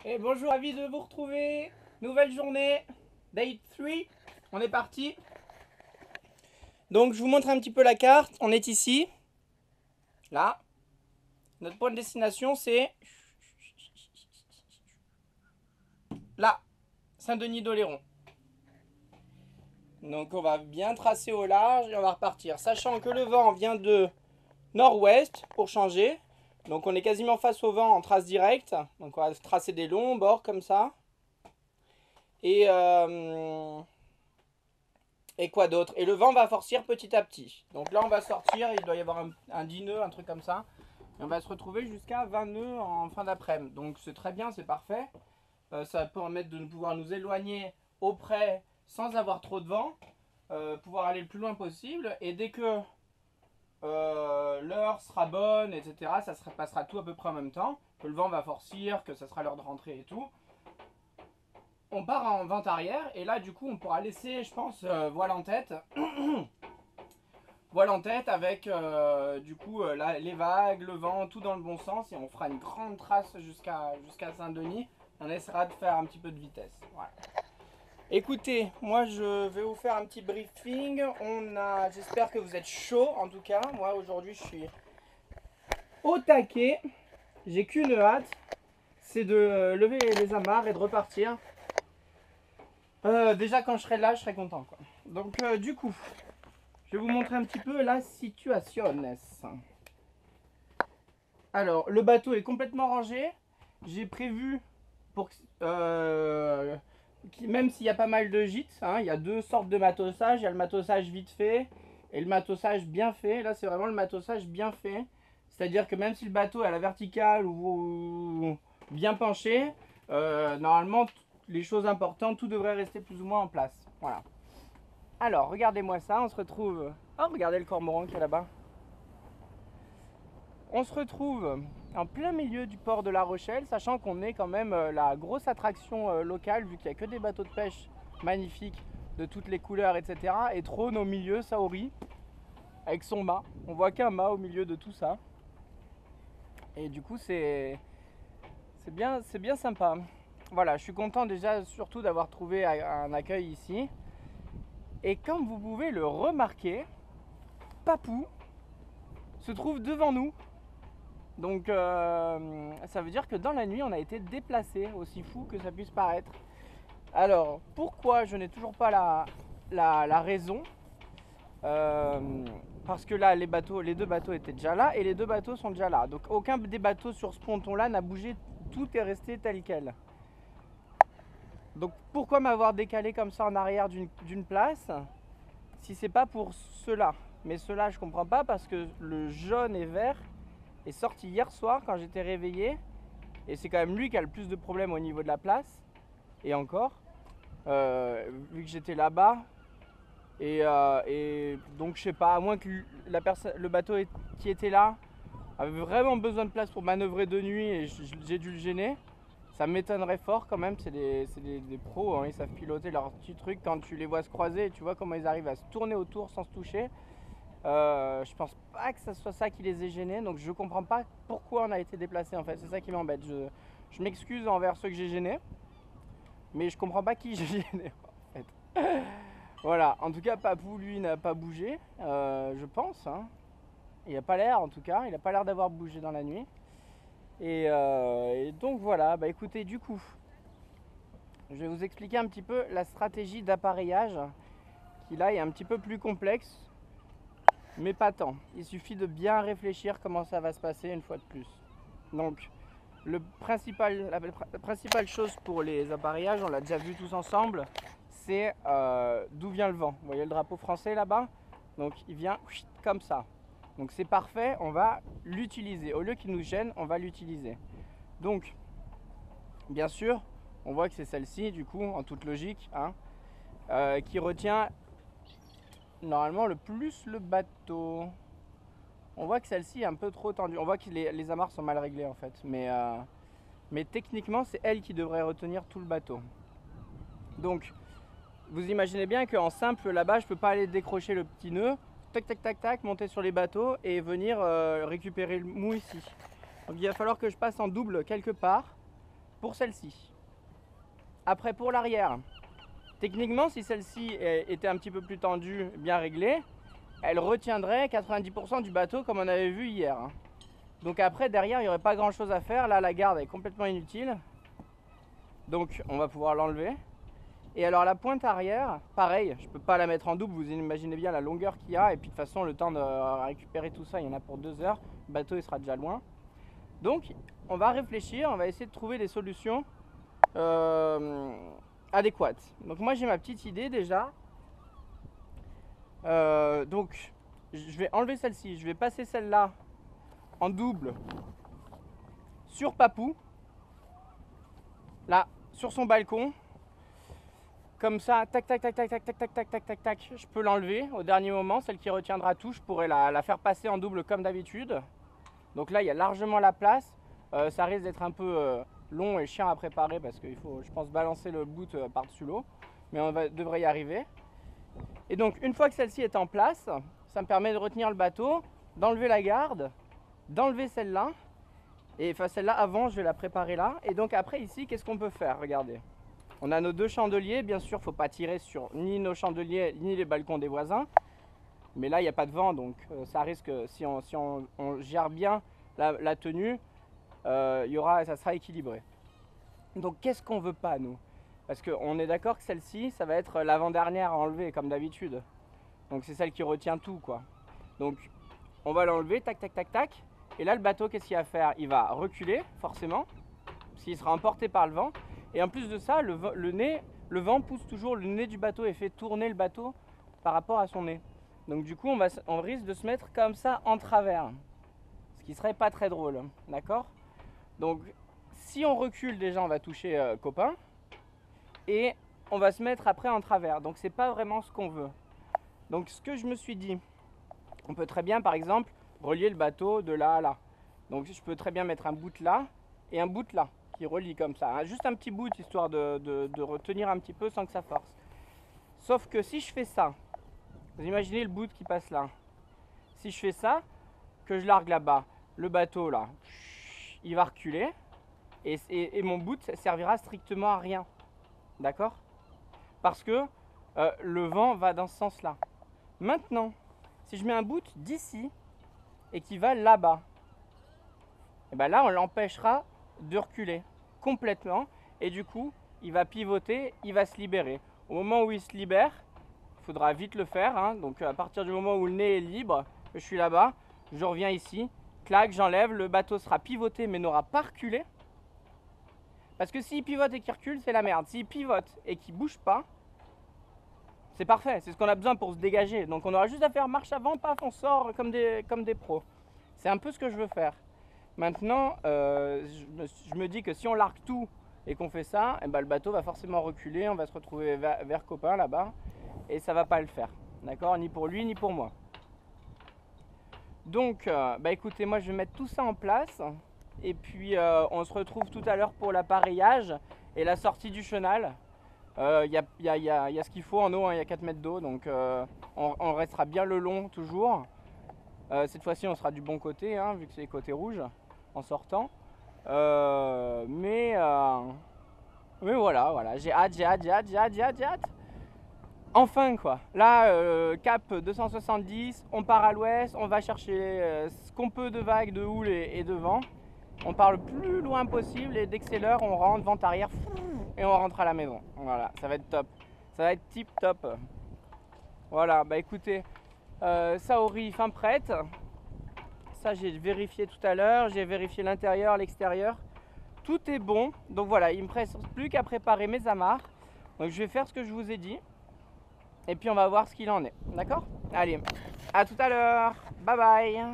Et bonjour, ravi de vous retrouver. Nouvelle journée, day 3. On est parti. Donc je vous montre un petit peu la carte. On est ici. Là. Notre point de destination c'est là. Saint-Denis-d'Oléron. Donc on va bien tracer au large et on va repartir. Sachant que le vent vient de nord-ouest pour changer. Donc on est quasiment face au vent en trace directe. Donc on va tracer des longs bords comme ça. Et quoi d'autre? Et le vent va forcir petit à petit. Donc là on va sortir, il doit y avoir un 10 nœuds, un truc comme ça. Et on va se retrouver jusqu'à 20 nœuds en fin d'après-midi. Donc c'est très bien, c'est parfait. Ça va permettre de pouvoir nous éloigner auprès sans avoir trop de vent. Pouvoir aller le plus loin possible. Et dès que l'heure sera bonne, etc., passera tout à peu près en même temps. Que le vent va forcir, que ça sera l'heure de rentrer et tout. On part en vente arrière et là du coup on pourra laisser, je pense, voile en tête. Voile en tête avec du coup les vagues, le vent, tout dans le bon sens et on fera une grande trace jusqu'à Saint-Denis. On essaiera de faire un petit peu de vitesse. Voilà. Écoutez, moi je vais vous faire un petit briefing. J'espère que vous êtes chaud en tout cas. Moi aujourd'hui je suis au taquet. J'ai qu'une hâte, c'est de lever les amarres et de repartir. Déjà quand je serai là, je serai content quoi. Donc du coup, je vais vous montrer un petit peu la situation. Alors, le bateau est complètement rangé. J'ai prévu pour même s'il y a pas mal de gîtes, hein, il y a deux sortes de matossage. Il y a le matossage vite fait et le matossage bien fait. Là, c'est vraiment le matossage bien fait. C'est-à-dire que même si le bateau est à la verticale ou bien penché, normalement les choses importantes, tout devrait rester plus ou moins en place. Voilà. Alors, regardez-moi ça, on se retrouve... Oh, regardez le cormoran qui est là-bas. On se retrouve en plein milieu du port de La Rochelle, sachant qu'on est quand même la grosse attraction locale, vu qu'il n'y a que des bateaux de pêche magnifiques, de toutes les couleurs, etc. Et trône au milieu, Saori, avec son mât. On voit qu'un mât au milieu de tout ça. Et du coup, c'est bien sympa. Voilà, je suis content déjà surtout d'avoir trouvé un accueil ici. Et comme vous pouvez le remarquer, Papou se trouve devant nous. Donc ça veut dire que dans la nuit on a été déplacé, aussi fou que ça puisse paraître. Alors pourquoi je n'ai toujours pas la raison, parce que là les deux bateaux étaient déjà là et les deux bateaux sont déjà là. Donc aucun des bateaux sur ce ponton là n'a bougé, tout est resté tel quel. Donc pourquoi m'avoir décalé comme ça en arrière d'une place si c'est pas pour ceux-là? Mais ceux-là je comprends pas parce que le jaune et vert est sorti hier soir quand j'étais réveillé et c'est quand même lui qui a le plus de problèmes au niveau de la place. Et encore, vu que j'étais là-bas et donc je sais pas, à moins que le bateau qui était là avait vraiment besoin de place pour manœuvrer de nuit et j'ai dû le gêner. Ça m'étonnerait fort quand même, c'est des pros, hein, ils savent piloter leur petit truc. Quand tu les vois se croiser, tu vois comment ils arrivent à se tourner autour sans se toucher. Je pense pas que ce soit ça qui les ait gênés, donc je comprends pas pourquoi on a été déplacé en fait, c'est ça qui m'embête. Je m'excuse envers ceux que j'ai gênés, mais je comprends pas qui j'ai gêné en fait. Voilà, en tout cas Papou lui n'a pas bougé, je pense, hein. Il a pas l'air en tout cas, il a pas l'air d'avoir bougé dans la nuit. Et donc voilà, bah écoutez, du coup, je vais vous expliquer un petit peu la stratégie d'appareillage qui là est un petit peu plus complexe, mais pas tant. Il suffit de bien réfléchir comment ça va se passer une fois de plus. Donc, la principale chose pour les appareillages, on l'a déjà vu tous ensemble, c'est d'où vient le vent. Vous voyez le drapeau français là-bas? Donc, il vient comme ça. Donc c'est parfait, on va l'utiliser. Au lieu qu'il nous gêne, on va l'utiliser. Donc, bien sûr, on voit que c'est celle-ci, du coup, en toute logique, hein, qui retient normalement le plus le bateau. On voit que celle-ci est un peu trop tendue. On voit que les amarres sont mal réglées en fait. Mais techniquement, c'est elle qui devrait retenir tout le bateau. Donc, vous imaginez bien qu'en simple là-bas, je ne peux pas aller décrocher le petit nœud. Tac, tac, tac, tac, monter sur les bateaux et venir récupérer le mou ici. Donc il va falloir que je passe en double quelque part. pour celle-ci. Après pour l'arrière, techniquement si celle-ci était un petit peu plus tendue, bien réglée, elle retiendrait 90% du bateau comme on avait vu hier. Donc après derrière il n'y aurait pas grand chose à faire, là la garde est complètement inutile. Donc on va pouvoir l'enlever. Et alors la pointe arrière, pareil, je ne peux pas la mettre en double, vous imaginez bien la longueur qu'il y a. Et puis de toute façon le temps de récupérer tout ça, il y en a pour 2 heures. Le bateau il sera déjà loin. Donc on va réfléchir, on va essayer de trouver des solutions adéquates. Donc moi j'ai ma petite idée déjà. Donc je vais enlever celle-ci, je vais passer celle-là en double sur Papou. Là, sur son balcon. Comme ça, tac, tac, tac, tac, tac, tac, tac, tac, tac, tac, tac, je peux l'enlever au dernier moment. Celle qui retiendra tout, je pourrais la faire passer en double comme d'habitude. Donc là, il y a largement la place. Ça risque d'être un peu long et chiant à préparer parce qu'il faut, je pense, balancer le boot par-dessus l'eau. Mais on devrait y arriver. Et donc, une fois que celle-ci est en place, ça me permet de retenir le bateau, d'enlever la garde, d'enlever celle-là. Et enfin, celle-là, avant, je vais la préparer là. Et donc après, ici, qu'est-ce qu'on peut faire? Regardez. On a nos 2 chandeliers, bien sûr, il ne faut pas tirer sur ni nos chandeliers ni les balcons des voisins. Mais là, il n'y a pas de vent, donc ça risque, si on gère bien la tenue, ça sera équilibré. Donc qu'est-ce qu'on ne veut pas, nous? Parce qu'on est d'accord que celle-ci, ça va être l'avant-dernière à enlever, comme d'habitude. Donc c'est celle qui retient tout, quoi. Donc on va l'enlever, tac, tac, tac, tac. Et là, le bateau, qu'est-ce qu'il va faire? Il va reculer, forcément, parce qu'il sera emporté par le vent. Et en plus de ça, le vent pousse toujours le nez du bateau et fait tourner le bateau par rapport à son nez. Donc du coup, on risque de se mettre comme ça en travers. Ce qui serait pas très drôle, d'accord? Donc si on recule déjà, on va toucher copain. Et on va se mettre après en travers. Donc c'est pas vraiment ce qu'on veut. Donc ce que je me suis dit, on peut très bien par exemple relier le bateau de là à là. Donc je peux très bien mettre un bout là et un bout là. Qui relie comme ça, hein. Juste un petit bout histoire de retenir un petit peu sans que ça force. Sauf que si je fais ça, vous imaginez le bout qui passe là. Si je fais ça, que je largue là-bas, le bateau là, il va reculer et mon bout servira strictement à rien. D'accord? Parce que le vent va dans ce sens-là. Maintenant, si je mets un bout d'ici et qui va là-bas, et ben là on l'empêchera de reculer complètement et du coup il va pivoter, il va se libérer. Au moment où il se libère, il faudra vite le faire, hein. Donc à partir du moment où le nez est libre, je suis là-bas, je reviens ici, clac, j'enlève, le bateau sera pivoté mais n'aura pas reculé. Parce que s'il pivote et qu'il recule, c'est la merde. S'il pivote et qu'il bouge pas, c'est parfait, c'est ce qu'on a besoin pour se dégager. Donc on aura juste à faire marche avant, paf, on sort comme des pros. C'est un peu ce que je veux faire. Maintenant, je me dis que si on largue tout et qu'on fait ça, eh ben, le bateau va forcément reculer, on va se retrouver vers copain là-bas et ça va pas le faire, d'accord? Ni pour lui ni pour moi. Donc, écoutez, moi je vais mettre tout ça en place et puis on se retrouve tout à l'heure pour l'appareillage et la sortie du chenal. Il y a ce qu'il faut en eau, hein, il y a 4 mètres d'eau, donc on restera bien le long toujours. Cette fois-ci on sera du bon côté, hein, vu que c'est les côtés rouges en sortant. Mais voilà, j'ai hâte. Enfin quoi. Là, cap 270, on part à l'ouest, on va chercher ce qu'on peut de vagues, de houle et de vent. On part le plus loin possible et dès que c'est l'heure, on rentre, vent arrière, et on rentre à la maison. Voilà, ça va être top. Ça va être tip top. Voilà, écoutez, Saori fin prête. Ça j'ai vérifié tout à l'heure, j'ai vérifié l'intérieur, l'extérieur. Tout est bon, donc voilà, il me reste plus qu'à préparer mes amarres. Donc je vais faire ce que je vous ai dit. Et puis on va voir ce qu'il en est, d'accord? Allez, à tout à l'heure, bye bye.